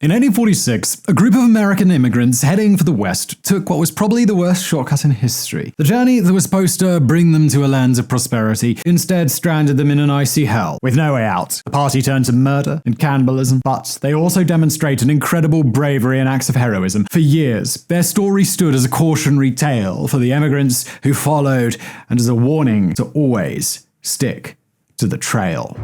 In 1846, a group of American immigrants heading for the West took what was probably the worst shortcut in history. The journey that was supposed to bring them to a land of prosperity instead stranded them in an icy hell, with no way out. The party turned to murder and cannibalism, but they also demonstrated incredible bravery and acts of heroism. For years, their story stood as a cautionary tale for the immigrants who followed and as a warning to always stick to the trail.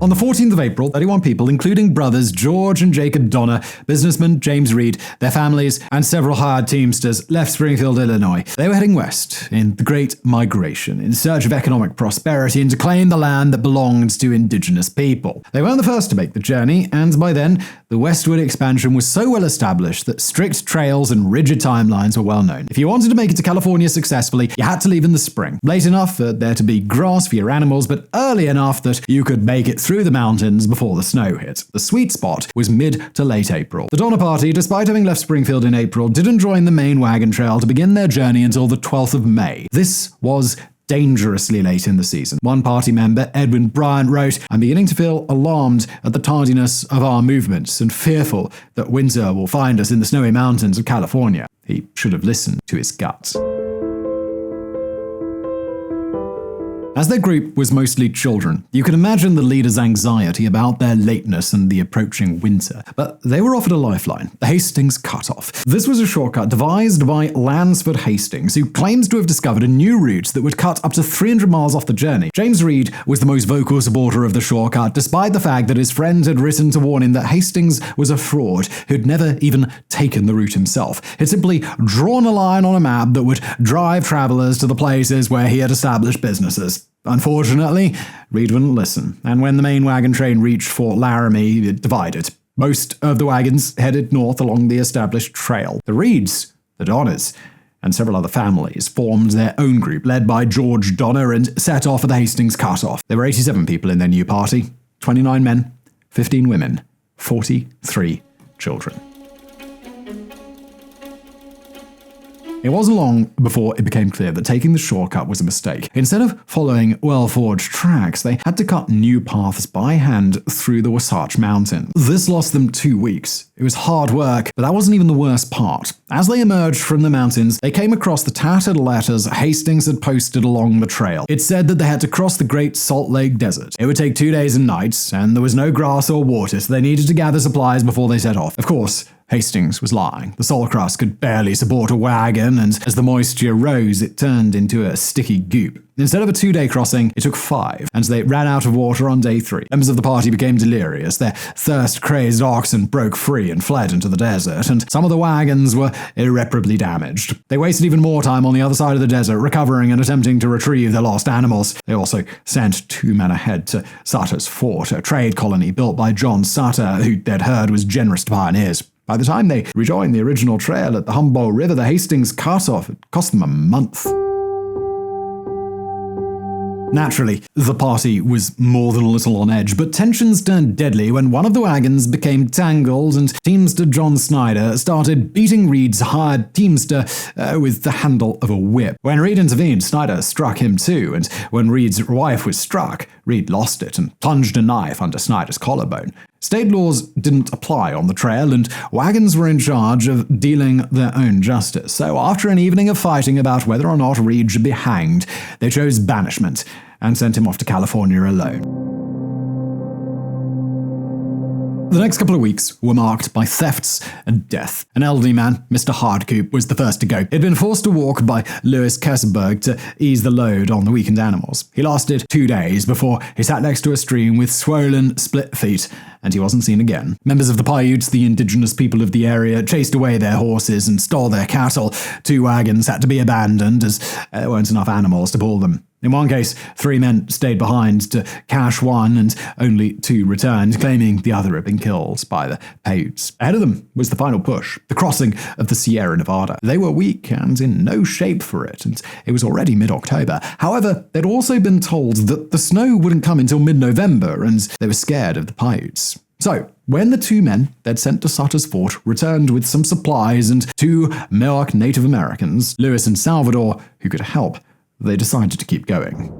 On the 14th of April, 31 people, including brothers George and Jacob Donner, businessman James Reed, their families, and several hired teamsters, left Springfield, Illinois. They were heading west in the Great Migration in search of economic prosperity and to claim the land that belonged to indigenous people. They weren't the first to make the journey, and by then, the westward expansion was so well established that strict trails and rigid timelines were well known. If you wanted to make it to California successfully, you had to leave in the spring. Late enough for there to be grass for your animals, but early enough that you could make it through the mountains before the snow hit. The sweet spot was mid to late April. The Donner Party, despite having left Springfield in April, didn't join the main wagon trail to begin their journey until the 12th of May. This was dangerously late in the season. One party member, Edwin Bryant, wrote, "I'm beginning to feel alarmed at the tardiness of our movements and fearful that winter will find us in the snowy mountains of California." He should have listened to his gut. As their group was mostly children, you can imagine the leader's anxiety about their lateness and the approaching winter. But they were offered a lifeline, the Hastings Cutoff. This was a shortcut devised by Lansford Hastings, who claims to have discovered a new route that would cut up to 300 miles off the journey. James Reed was the most vocal supporter of the shortcut, despite the fact that his friend had written to warn him that Hastings was a fraud who'd never even taken the route himself. He'd simply drawn a line on a map that would drive travelers to the places where he had established businesses. Unfortunately, Reed wouldn't listen, and when the main wagon train reached Fort Laramie, it divided. Most of the wagons headed north along the established trail. The Reeds, the Donners, and several other families formed their own group, led by George Donner, and set off for the Hastings Cutoff. There were 87 people in their new party, 29 men, 15 women, 43 children. It wasn't long before it became clear that taking the shortcut was a mistake. Instead of following well-forged tracks, they had to cut new paths by hand through the Wasatch Mountains. This lost them 2 weeks. It was hard work, but that wasn't even the worst part. As they emerged from the mountains, they came across the tattered letters Hastings had posted along the trail. It said that they had to cross the Great Salt Lake Desert. It would take 2 days and nights, and there was no grass or water, so they needed to gather supplies before they set off. Of course, Hastings was lying. The salt crust could barely support a wagon, and as the moisture rose, it turned into a sticky goop. Instead of a 2-day crossing, it took 5, and they ran out of water on day 3. Members of the party became delirious. Their thirst-crazed oxen broke free and fled into the desert, and some of the wagons were irreparably damaged. They wasted even more time on the other side of the desert, recovering and attempting to retrieve their lost animals. They also sent 2 men ahead to Sutter's Fort, a trade colony built by John Sutter, who they'd heard was generous to pioneers. By the time they rejoined the original trail at the Humboldt River, the Hastings Cutoff had cost them a month. Naturally, the party was more than a little on edge, but tensions turned deadly when one of the wagons became tangled and teamster John Snyder started beating Reed's hired teamster with the handle of a whip. When Reed intervened, Snyder struck him too, and when Reed's wife was struck, Reed lost it and plunged a knife under Snyder's collarbone. State laws didn't apply on the trail, and wagons were in charge of dealing their own justice. So after an evening of fighting about whether or not Reed should be hanged, they chose banishment and sent him off to California alone. The next couple of weeks were marked by thefts and death. An elderly man, Mr. Hardcoop, was the first to go. He'd been forced to walk by Louis Kesselberg to ease the load on the weakened animals. He lasted 2 days before he sat next to a stream with swollen, split feet, and he wasn't seen again. Members of the Paiutes, the indigenous people of the area, chased away their horses and stole their cattle. 2 wagons had to be abandoned as there weren't enough animals to pull them. In one case, 3 men stayed behind to cache one, and only 2 returned, claiming the other had been killed by the Paiutes. Ahead of them was the final push, the crossing of the Sierra Nevada. They were weak and in no shape for it, and it was already mid-October. However, they'd also been told that the snow wouldn't come until mid-November, and they were scared of the Paiutes. So, when the 2 men they'd sent to Sutter's Fort returned with some supplies and 2 Mohawk Native Americans, Louis and Salvador, who could help, they decided to keep going.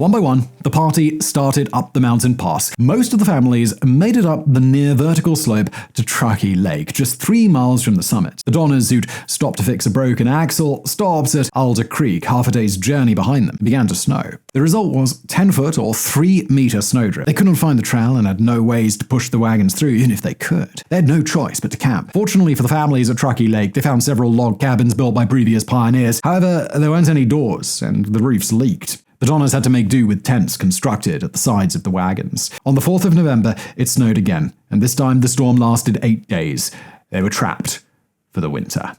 One by one, the party started up the mountain pass. Most of the families made it up the near vertical slope to Truckee Lake, just 3 miles from the summit. The Donners, who'd stopped to fix a broken axle, stopped at Alder Creek, half a day's journey behind them. It began to snow. The result was 10-foot or 3-meter snowdrift. They couldn't find the trail and had no ways to push the wagons through, even if they could. They had no choice but to camp. Fortunately for the families at Truckee Lake, they found several log cabins built by previous pioneers. However, there weren't any doors, and the roofs leaked. The Donners had to make do with tents constructed at the sides of the wagons. On the 4th of November, it snowed again, and this time the storm lasted 8 days. They were trapped for the winter.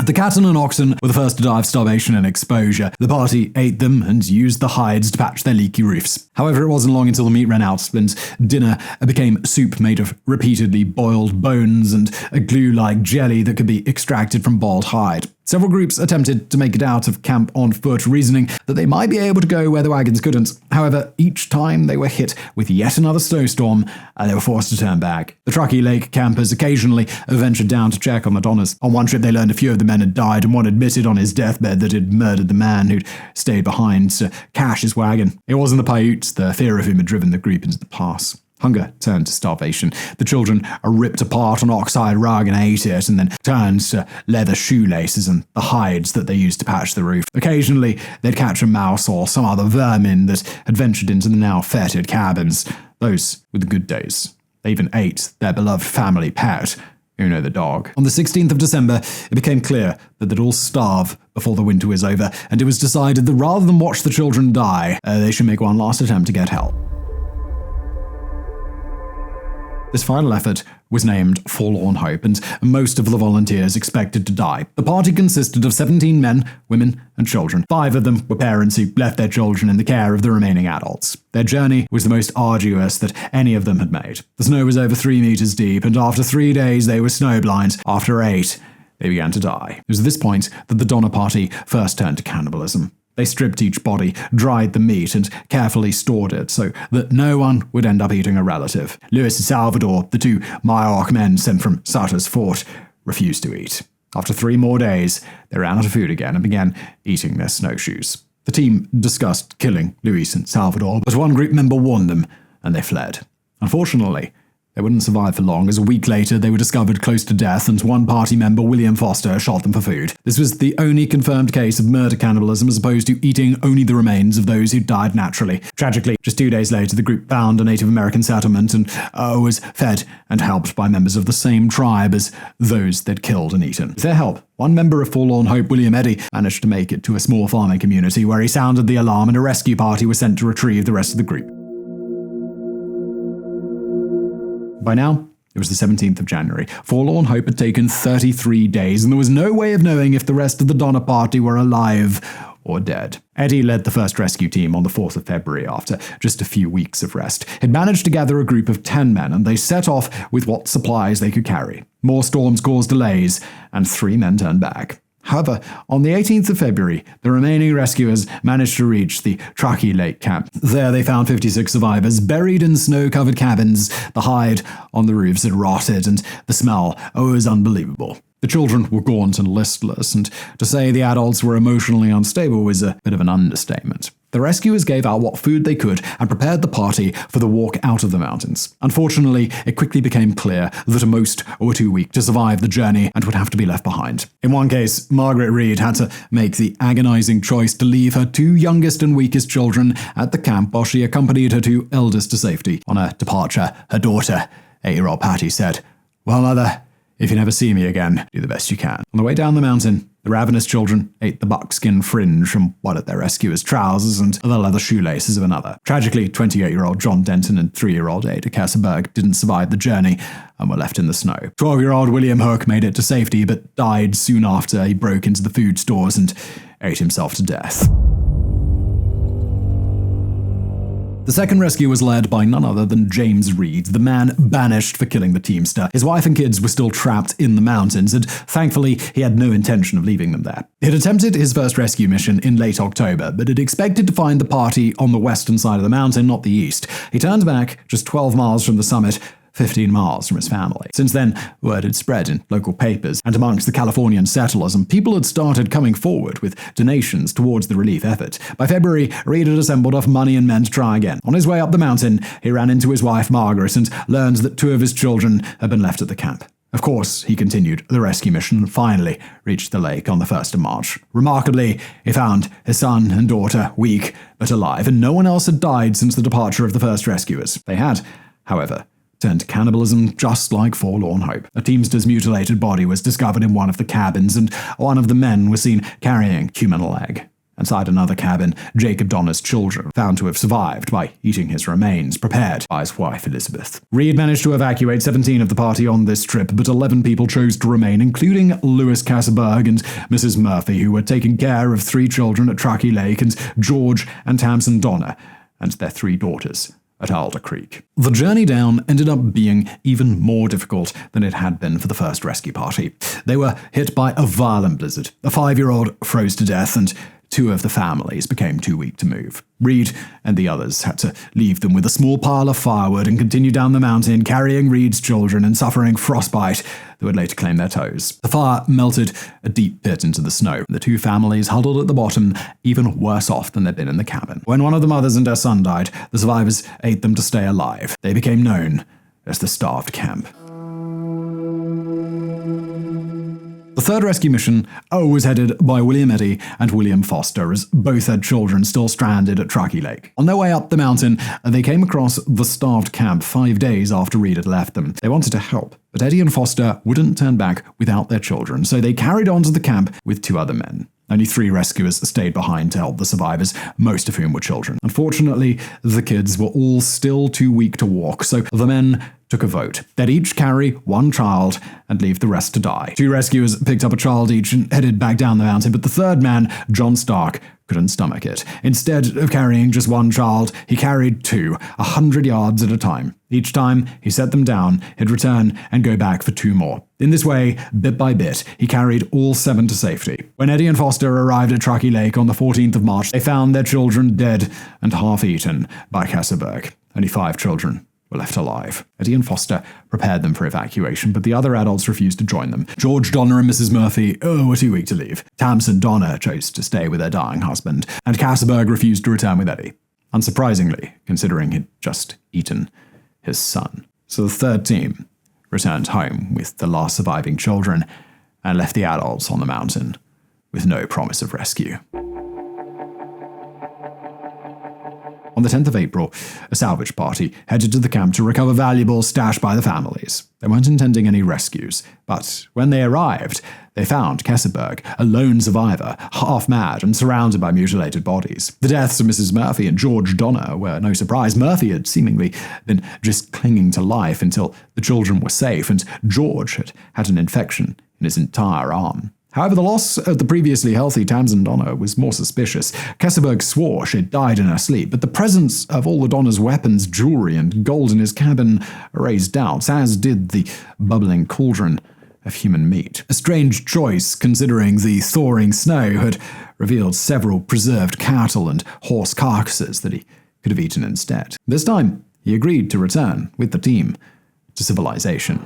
The cattle and oxen were the first to die of starvation and exposure. The party ate them and used the hides to patch their leaky roofs. However, it wasn't long until the meat ran out, and dinner became soup made of repeatedly boiled bones and a glue-like jelly that could be extracted from boiled hide. Several groups attempted to make it out of camp on foot, reasoning that they might be able to go where the wagons couldn't. However, each time they were hit with yet another snowstorm, and they were forced to turn back. The Truckee Lake campers occasionally ventured down to check on the Donners. On one trip, they learned a few of the men had died, and one admitted on his deathbed that he'd murdered the man who'd stayed behind to cache his wagon. It wasn't the Paiutes, the fear of whom had driven the group into the pass. Hunger turned to starvation. The children ripped apart an oxhide rug and ate it, and then turned to leather shoelaces and the hides that they used to patch the roof. Occasionally, they'd catch a mouse or some other vermin that had ventured into the now fetid cabins. Those were the good days. They even ate their beloved family pet, Uno the dog. On the 16th of December, it became clear that they'd all starve before the winter was over, and it was decided that rather than watch the children die, they should make one last attempt to get help. This final effort was named Forlorn Hope, and most of the volunteers expected to die. The party consisted of 17 men, women, and children. 5 of them were parents who left their children in the care of the remaining adults. Their journey was the most arduous that any of them had made. The snow was over 3 meters deep, and after 3 days they were snowblind. After 8, they began to die. It was at this point that the Donner Party first turned to cannibalism. They stripped each body, dried the meat, and carefully stored it so that no one would end up eating a relative. Lewis and Salvador, the 2 Mayock men sent from Sutter's Fort, refused to eat. After 3 more days, they ran out of food again and began eating their snowshoes. The team discussed killing Luis and Salvador, but one group member warned them, and they fled. Unfortunately, they wouldn't survive for long, as a week later they were discovered close to death, and one party member, William Foster, shot them for food. This was the only confirmed case of murder cannibalism, as opposed to eating only the remains of those who died naturally. Tragically, just 2 days later, the group found a Native American settlement and was fed and helped by members of the same tribe as those they'd killed and eaten. With their help, one member of Forlorn Hope, William Eddy, managed to make it to a small farming community where he sounded the alarm, and a rescue party was sent to retrieve the rest of the group. By now, it was the 17th of January. Forlorn Hope had taken 33 days, and there was no way of knowing if the rest of the Donner Party were alive or dead. Eddie led the first rescue team on the 4th of February after just a few weeks of rest. He'd managed to gather a group of 10 men, and they set off with what supplies they could carry. More storms caused delays, and 3 men turned back. However, on the 18th of February, the remaining rescuers managed to reach the Truckee Lake camp. There they found 56 survivors buried in snow-covered cabins. The hide on the roofs had rotted, and the smell was unbelievable. The children were gaunt and listless, and to say the adults were emotionally unstable was a bit of an understatement. The rescuers gave out what food they could and prepared the party for the walk out of the mountains. Unfortunately, it quickly became clear that most were too weak to survive the journey and would have to be left behind. In one case, Margaret Reed had to make the agonizing choice to leave her 2 youngest and weakest children at the camp while she accompanied her 2 eldest to safety. On her departure, her daughter, 8-year-old Patty, said, "Well, Mother, if you never see me again, do the best you can." On the way down the mountain, the ravenous children ate the buckskin fringe from one of their rescuers' trousers and the leather shoelaces of another. Tragically, 28-year-old John Denton and 3-year-old Ada Kesselberg didn't survive the journey and were left in the snow. 12-year-old William Hook made it to safety but died soon after he broke into the food stores and ate himself to death. The second rescue was led by none other than James Reed, the man banished for killing the teamster. His wife and kids were still trapped in the mountains, and thankfully he had no intention of leaving them there. He had attempted his first rescue mission in late October, but had expected to find the party on the western side of the mountain, not the east. He turned back just 12 miles from the summit, 15 miles from his family. Since then, word had spread in local papers and amongst the Californian settlers, and people had started coming forward with donations towards the relief effort. By February, Reed had assembled enough money and men to try again. On his way up the mountain, he ran into his wife Margaret and learned that 2 of his children had been left at the camp. Of course, he continued the rescue mission and finally reached the lake on the 1st of March. Remarkably, he found his son and daughter weak but alive, and no one else had died since the departure of the first rescuers. They had, however, turned to cannibalism just like Forlorn Hope. A teamster's mutilated body was discovered in one of the cabins, and one of the men was seen carrying a human leg. Inside another cabin, Jacob Donner's children found to have survived by eating his remains, prepared by his wife Elizabeth. Reed managed to evacuate 17 of the party on this trip, but 11 people chose to remain, including Louis Kasseberg and Mrs. Murphy, who were taking care of 3 children at Truckee Lake, and George and Tamsin Donner and their 3 daughters at Alder Creek. The journey down ended up being even more difficult than it had been for the first rescue party. They were hit by a violent blizzard. A 5-year-old froze to death, and 2 of the families became too weak to move. Reed and the others had to leave them with a small pile of firewood and continue down the mountain, carrying Reed's children and suffering frostbite that would later claim their toes. The fire melted a deep pit into the snow. The 2 families huddled at the bottom, even worse off than they'd been in the cabin. When one of the mothers and her son died, the survivors ate them to stay alive. They became known as the Starved Camp. The third rescue mission was headed by William Eddy and William Foster, as both had children still stranded at Truckee Lake. On their way up the mountain, they came across the Starved Camp 5 days after Reed had left them. They wanted to help, but Eddy and Foster wouldn't turn back without their children, so they carried on to the camp with 2 other men. Only 3 rescuers stayed behind to help the survivors, most of whom were children. Unfortunately, the kids were all still too weak to walk, so the men took a vote. They'd each carry 1 child and leave the rest to die. 2 rescuers picked up a child each and headed back down the mountain, but the 3rd man, John Stark, couldn't stomach it. Instead of carrying just 1 child, he carried 2, 100 yards at a time. Each time he set them down, he'd return and go back for 2 more. In this way, bit by bit, he carried all 7 to safety. When Eddy and Foster arrived at Truckee Lake on the 14th of March, they found their children dead and half-eaten by Kasseberg. Only 5 children were left alive. Eddy and Foster prepared them for evacuation, but the other adults refused to join them. George Donner and Mrs. Murphy were too weak to leave. Tamsin Donner chose to stay with her dying husband, and Kasseberg refused to return with Eddy. Unsurprisingly, considering he'd just eaten his son. So the 3rd team returned home with the last surviving children and left the adults on the mountain with no promise of rescue. On the 10th of April, a salvage party headed to the camp to recover valuables stashed by the families. They weren't intending any rescues, but when they arrived, they found Kasseberg, a lone survivor, half mad and surrounded by mutilated bodies. The deaths of Mrs. Murphy and George Donner were no surprise. Murphy had seemingly been just clinging to life until the children were safe, and George had had an infection in his entire arm. However, the loss of the previously healthy Tamsin Donner was more suspicious. Kasseberg swore she'd died in her sleep, but the presence of all the Donner's weapons, jewelry, and gold in his cabin raised doubts, as did the bubbling cauldron of human meat. A strange choice, considering the thawing snow had revealed several preserved cattle and horse carcasses that he could have eaten instead. This time, he agreed to return with the team to civilization.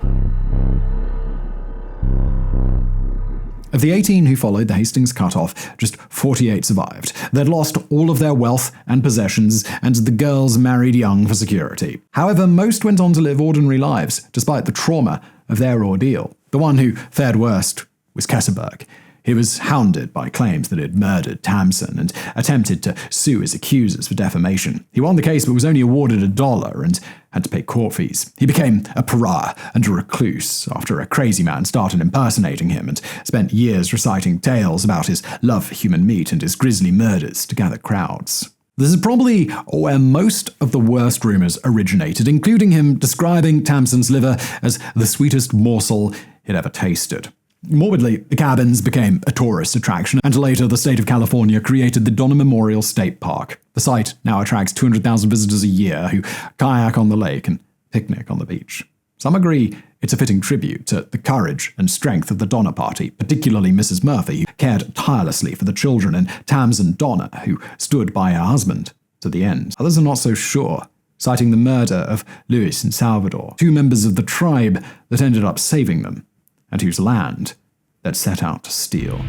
Of the 18 who followed the Hastings cutoff, just 48 survived. They'd lost all of their wealth and possessions, and the girls married young for security. However, most went on to live ordinary lives, despite the trauma of their ordeal. The one who fared worst was Kasseberg. He was hounded by claims that he'd murdered Tamsin and attempted to sue his accusers for defamation. He won the case but was only awarded $1 and had to pay court fees. He became a pariah and a recluse after a crazy man started impersonating him and spent years reciting tales about his love for human meat and his grisly murders to gather crowds. This is probably where most of the worst rumors originated, including him describing Tamsin's liver as the sweetest morsel he'd ever tasted. Morbidly, the cabins became a tourist attraction, and later the state of California created the Donner Memorial State Park. The site now attracts 200,000 visitors a year who kayak on the lake and picnic on the beach. Some agree it's a fitting tribute to the courage and strength of the Donner Party, particularly Mrs. Murphy, who cared tirelessly for the children, and Tamsin Donner, who stood by her husband to the end. Others are not so sure. citing the murder of Luis and Salvador, two members of the tribe that ended up saving them, and whose land they'd set out to steal.